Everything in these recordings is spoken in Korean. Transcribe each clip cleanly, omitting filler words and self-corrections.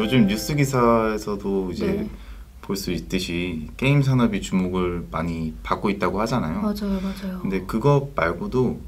요즘 뉴스 기사에서도 이제 네. 볼 수 있듯이 게임 산업이 주목을 많이 받고 있다고 하잖아요. 맞아요, 맞아요. 근데 그거 말고도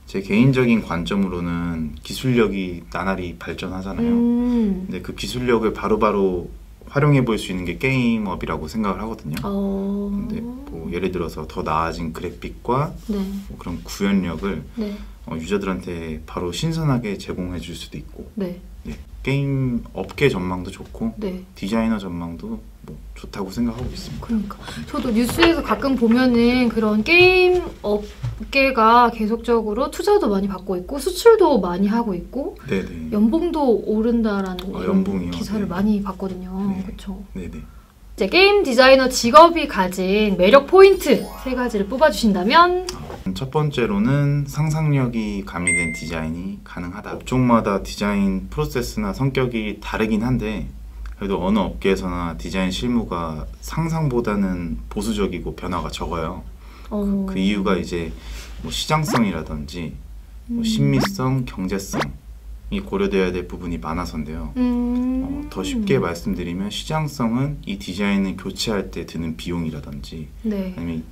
제 개인적인 관점으로는 기술력이 나날이 발전하잖아요. 근데 그 기술력을 바로바로 활용해 볼 수 있는 게 게임업이라고 생각을 하거든요. 근데 뭐 예를 들어서 더 나아진 그래픽과 네. 뭐 그런 구현력을 네. 유저들한테 바로 신선하게 제공해 줄 수도 있고, 네. 네. 게임 업계 전망도 좋고 네. 디자이너 전망도 뭐 좋다고 생각하고 있습니다. 그러니까 저도 뉴스에서 가끔 보면은 그런 게임 업계가 계속적으로 투자도 많이 받고 있고 수출도 많이 하고 있고 네네. 연봉도 오른다라는 이런 연봉이요? 기사를 네. 많이 봤거든요. 네. 그렇죠. 네네. 이제 게임 디자이너 직업이 가진 매력 포인트 3가지를 뽑아주신다면? 첫 번째로는 상상력이 가미된 디자인이 가능하다. 업종마다 디자인 프로세스나 성격이 다르긴 한데 그래도 어느 업계에서나 디자인 실무가 상상보다는 보수적이고 변화가 적어요. 그 이유가 이제 뭐 시장성이라든지 뭐 신미성, 경제성이 고려돼야 될 부분이 많아서인데요. 더 쉽게 말씀드리면 시장성은 이 디자인을 교체할 때 드는 비용이라든지 네. 아니면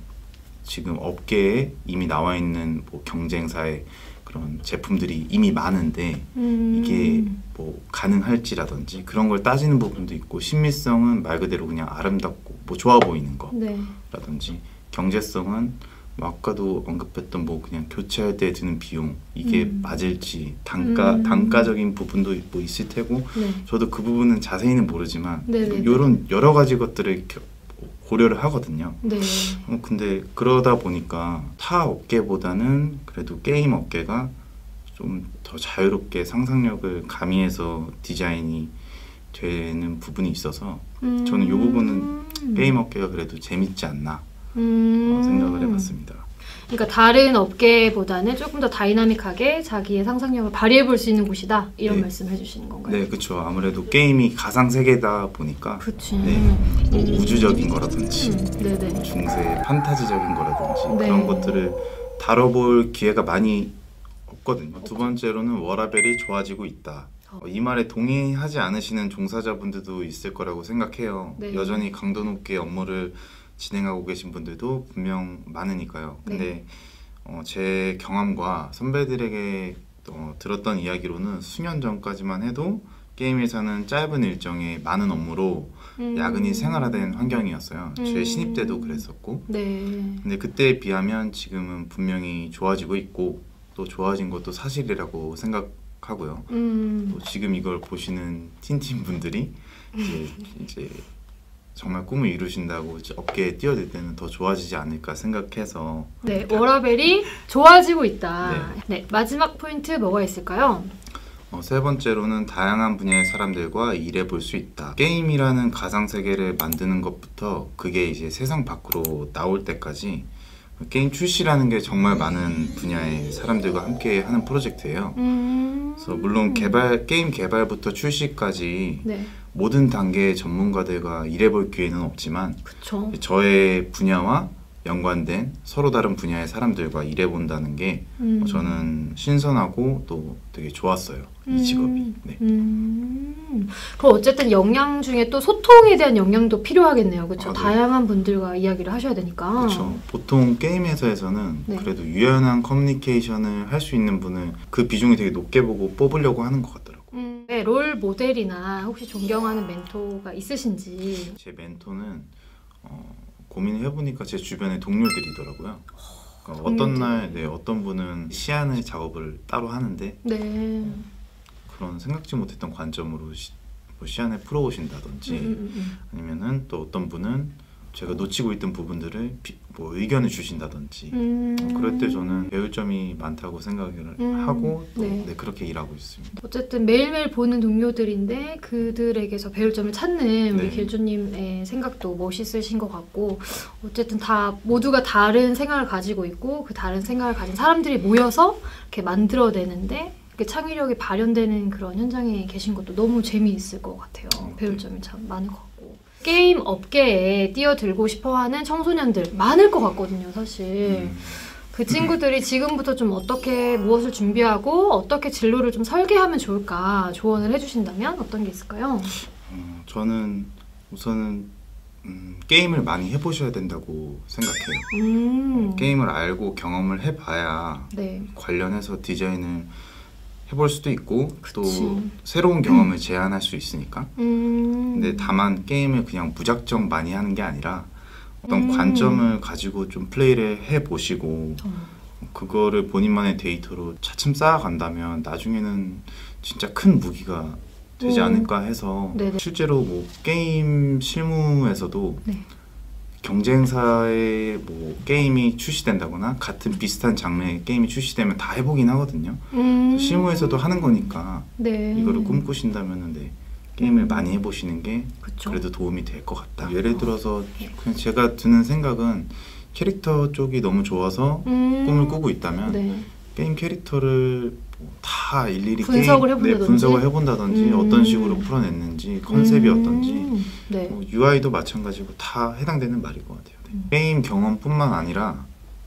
지금 업계에 이미 나와 있는 뭐 경쟁사의 그런 제품들이 이미 많은데 이게 뭐 가능할지라든지 그런 걸 따지는 부분도 있고, 신미성은 말 그대로 그냥 아름답고 뭐 좋아 보이는 거라든지 네. 경제성은 뭐 아까도 언급했던 뭐 그냥 교체할 때 드는 비용 이게 맞을지 단가적인 부분도 뭐 있을 테고 네. 저도 그 부분은 자세히는 모르지만 네네네. 이런 여러 가지 것들을 고려를 하거든요. 네. 근데 그러다 보니까 타 업계보다는 그래도 게임 업계가 좀 더 자유롭게 상상력을 가미해서 디자인이 되는 부분이 있어서 저는 이 부분은 게임 업계가 그래도 재밌지 않나 생각을 해봤습니다. 그러니까 다른 업계보다는 조금 더 다이나믹하게 자기의 상상력을 발휘해 볼 수 있는 곳이다 이런 네. 말씀을 해주시는 건가요? 네, 그렇죠. 아무래도 게임이 가상 세계다 보니까 네, 뭐 우주적인 거라든지 네네. 중세 판타지적인 거라든지 네. 그런 것들을 다뤄볼 기회가 많이 없거든요. 두 번째로는 워라벨이 좋아지고 있다. 이 말에 동의하지 않으시는 종사자분들도 있을 거라고 생각해요. 네. 여전히 강도 높게 업무를 진행하고 계신 분들도 분명 많으니까요. 근데 제 경험과 선배들에게 들었던 이야기로는 수년 전까지만 해도 게임 회사는 짧은 일정에 많은 업무로 야근이 생활화된 환경이었어요. 제 신입 때도 그랬었고. 네. 근데 그때에 비하면 지금은 분명히 좋아지고 있고 또 좋아진 것도 사실이라고 생각하고요. 또 지금 이걸 보시는 틴팀 분들이 이제 정말 꿈을 이루신다고 업계에 뛰어들 때는 더 좋아지지 않을까 생각해서 네, 워라벨이 좋아지고 있다. 네. 네, 마지막 포인트 뭐가 있을까요? 세 번째로는 다양한 분야의 사람들과 일해볼 수 있다. 게임이라는 가상세계를 만드는 것부터 그게 이제 세상 밖으로 나올 때까지 게임 출시라는 게 정말 많은 분야의 사람들과 함께 하는 프로젝트예요. 그래서 물론 게임 개발부터 출시까지 네. 모든 단계의 전문가들과 일해볼 기회는 없지만 그쵸. 저의 분야와 연관된 서로 다른 분야의 사람들과 일해본다는 게 저는 신선하고 또 되게 좋았어요. 이 직업이. 네. 그럼 어쨌든 역량 중에 또 소통에 대한 역량도 필요하겠네요. 그렇죠? 네. 다양한 분들과 이야기를 하셔야 되니까. 그렇죠. 보통 게임 회사에서는 네. 그래도 유연한 커뮤니케이션을 할 수 있는 분을 그 비중이 되게 높게 보고 뽑으려고 하는 것 같더라고요. 네, 롤 모델이나 혹시 존경하는 멘토가 있으신지. 제 멘토는 고민을 해보니까 제 주변의 동료들이더라고요. 그러니까 어떤 날 어떤 분은 시안의 작업을 따로 하는데 네. 그런 생각지 못했던 관점으로 뭐 시안을 풀어오신다든지 아니면은 또 어떤 분은 제가 놓치고 있던 부분들을 뭐 의견을 주신다든지 그럴 때 저는 배울 점이 많다고 생각을 하고 또 네. 그렇게 일하고 있습니다. 어쨌든 매일매일 보는 동료들인데 그들에게서 배울 점을 찾는 우리 네. 길주님의 생각도 멋있으신 것 같고, 어쨌든 다 모두가 다른 생각을 가지고 있고 그 다른 생각을 가진 사람들이 모여서 이렇게 만들어내는데 그 창의력이 발현되는 그런 현장에 계신 것도 너무 재미있을 것 같아요. 배울 점이 참 많을 것 같고. 게임 업계에 뛰어들고 싶어하는 청소년들 많을 것 같거든요, 사실. 그 친구들이 지금부터 좀 어떻게 무엇을 준비하고 어떻게 진로를 좀 설계하면 좋을까 조언을 해주신다면 어떤 게 있을까요? 저는 우선은 게임을 많이 해보셔야 된다고 생각해요. 게임을 알고 경험을 해봐야 네. 관련해서 디자인을 해볼 수도 있고 그치. 또 새로운 경험을 제안할 수 있으니까. 근데 다만 게임을 그냥 무작정 많이 하는 게 아니라 어떤 관점을 가지고 좀 플레이를 해보시고 그거를 본인만의 데이터로 차츰 쌓아간다면 나중에는 진짜 큰 무기가 되지 않을까 해서 네네. 실제로 뭐 게임 실무에서도 네. 경쟁사에 뭐 게임이 출시된다거나 같은 비슷한 장르의 게임이 출시되면 다 해보긴 하거든요. 실무에서도 하는 거니까 네. 이거를 꿈꾸신다면은 네, 게임을 많이 해보시는 게 그쵸. 그래도 도움이 될 것 같다. 예를 들어서 그냥 제가 드는 생각은 캐릭터 쪽이 너무 좋아서 꿈을 꾸고 있다면 네. 게임 캐릭터를 다 일일이 분석을 해본다든지? 분석을 해본다든지 어떤 식으로 풀어냈는지 컨셉이 어떤지 네. 뭐 UI도 마찬가지고 다 해당되는 말일 것 같아요. 네. 게임 경험뿐만 아니라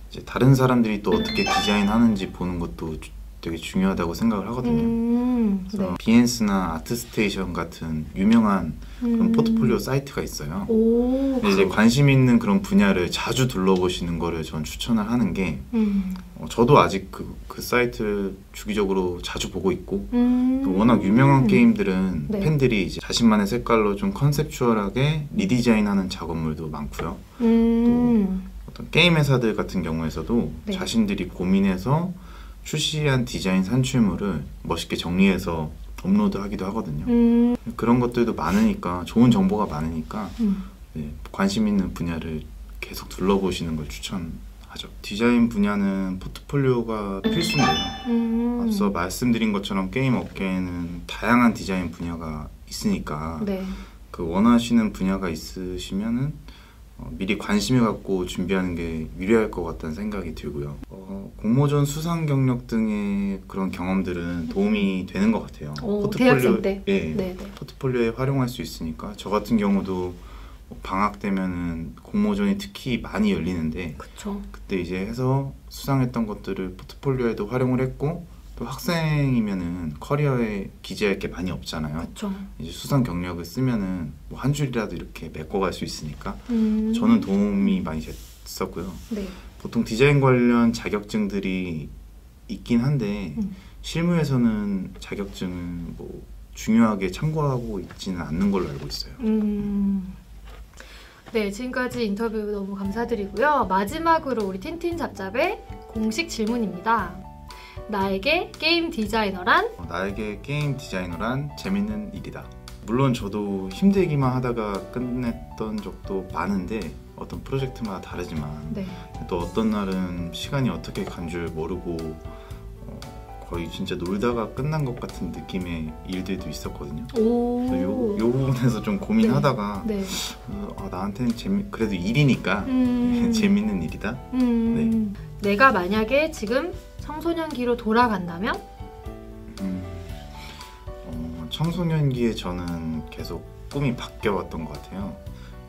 이제 다른 사람들이 또 어떻게 디자인하는지 보는 것도 되게 중요하다고 생각을 하거든요. 그래서 네. 비엔스나 아트스테이션 같은 유명한 그런 포트폴리오 사이트가 있어요. 오. 근데 이제 관심 있는 그런 분야를 자주 둘러보시는 거를 전 추천을 하는 게 저도 아직 그 사이트를 주기적으로 자주 보고 있고 또 워낙 유명한 게임들은 네. 팬들이 이제 자신만의 색깔로 좀 컨셉추얼하게 리디자인하는 작업물도 많고요. 또 어떤 게임 회사들 같은 경우에서도 네. 자신들이 고민해서 출시한 디자인 산출물을 멋있게 정리해서 업로드하기도 하거든요. 그런 것들도 많으니까 좋은 정보가 많으니까 네, 관심 있는 분야를 계속 둘러보시는 걸 추천하죠. 디자인 분야는 포트폴리오가 필수인데요. 앞서 말씀드린 것처럼 게임 업계에는 다양한 디자인 분야가 있으니까 네. 그 원하시는 분야가 있으시면은 미리 관심을 갖고 준비하는 게 유리할 것 같다는 생각이 들고요. 공모전 수상 경력 등의 그런 경험들은 도움이 되는 것 같아요. 대학생 때? 예, 네네. 포트폴리오에 활용할 수 있으니까 저 같은 경우도 방학 되면은 공모전이 특히 많이 열리는데 그쵸. 그때 이제 해서 수상했던 것들을 포트폴리오에도 활용을 했고 또 학생이면은 커리어에 기재할 게 많이 없잖아요. 그쵸. 이제 수상 경력을 쓰면은 뭐 한 줄이라도 이렇게 메꿔갈 수 있으니까 저는 도움이 많이 됐었고요. 네. 보통 디자인 관련 자격증들이 있긴 한데 실무에서는 자격증은 뭐 중요하게 참고하고 있지는 않는 걸로 알고 있어요. 네, 지금까지 인터뷰 너무 감사드리고요. 마지막으로 우리 틴틴 잡잡의 공식 질문입니다. 나에게 게임 디자이너란? 나에게 게임 디자이너란 재밌는 일이다. 물론 저도 힘들기만 하다가 끝냈던 적도 많은데 어떤 프로젝트마다 다르지만 네. 또 어떤 날은 시간이 어떻게 간 줄 모르고 거의 진짜 놀다가 끝난 것 같은 느낌의 일들도 있었거든요. 오. 요 부분에서 좀 고민하다가 네. 나한테는 그래도 일이니까 재밌는 일이다. 네. 내가 만약에 지금 청소년기로 돌아간다면? 청소년기에 저는 계속 꿈이 바뀌어왔던 것 같아요.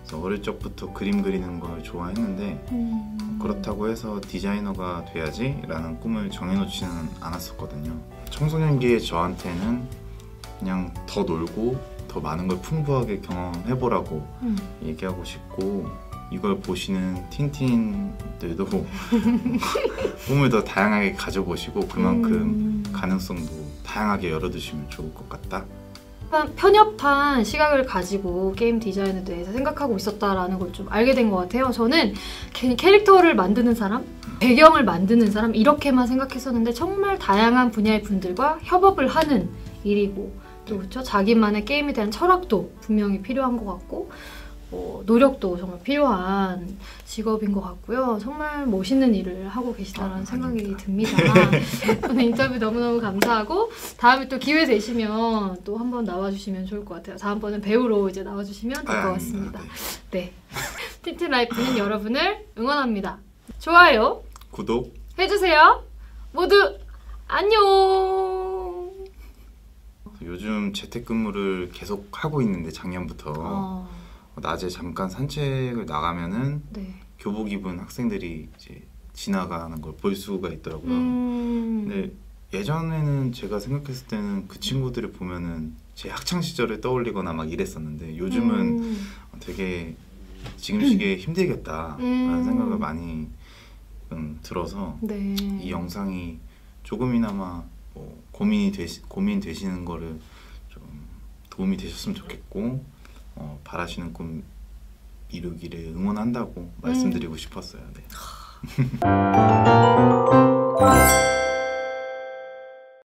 그래서 어릴 적부터 그림 그리는 걸 좋아했는데 그렇다고 해서 디자이너가 돼야지 라는 꿈을 정해놓지는 않았었거든요. 청소년기에 저한테는 그냥 더 놀고 더 많은 걸 풍부하게 경험해보라고 얘기하고 싶고 이걸 보시는 틴틴들도 꿈을 더 다양하게 가져보시고 그만큼 가능성도 다양하게 열어두시면 좋을 것 같다. 편협한 시각을 가지고 게임 디자인에 대해서 생각하고 있었다라는 걸 좀 알게 된 것 같아요. 저는 캐릭터를 만드는 사람, 배경을 만드는 사람 이렇게만 생각했었는데 정말 다양한 분야의 분들과 협업을 하는 일이고 또 그렇죠? 자기만의 게임에 대한 철학도 분명히 필요한 것 같고 노력도 정말 필요한 직업인 것 같고요. 정말 멋있는 일을 하고 계시다는 생각이 듭니다. 오늘 인터뷰 너무너무 감사하고 다음에 또 기회 되시면 또 한번 나와주시면 좋을 것 같아요. 다음번엔 배우로 이제 나와주시면 될 것 같습니다. 네. 틴틴 라이프는 여러분을 응원합니다. 좋아요, 구독 해주세요. 모두 안녕. 요즘 재택근무를 계속 하고 있는데 작년부터 낮에 잠깐 산책을 나가면은 네. 교복 입은 학생들이 이제 지나가는 걸 볼 수가 있더라고요. 근데 예전에는 제가 생각했을 때는 그 친구들을 보면은 제 학창 시절을 떠올리거나 막 이랬었는데 요즘은 되게 지금 시기에 힘들겠다라는 생각을 많이 들어서 네. 이 영상이 조금이나마 뭐 고민 되시는 거를 좀 도움이 되셨으면 좋겠고 바라시는 꿈 이루기를 응원한다고 말씀드리고 싶었어요. 네.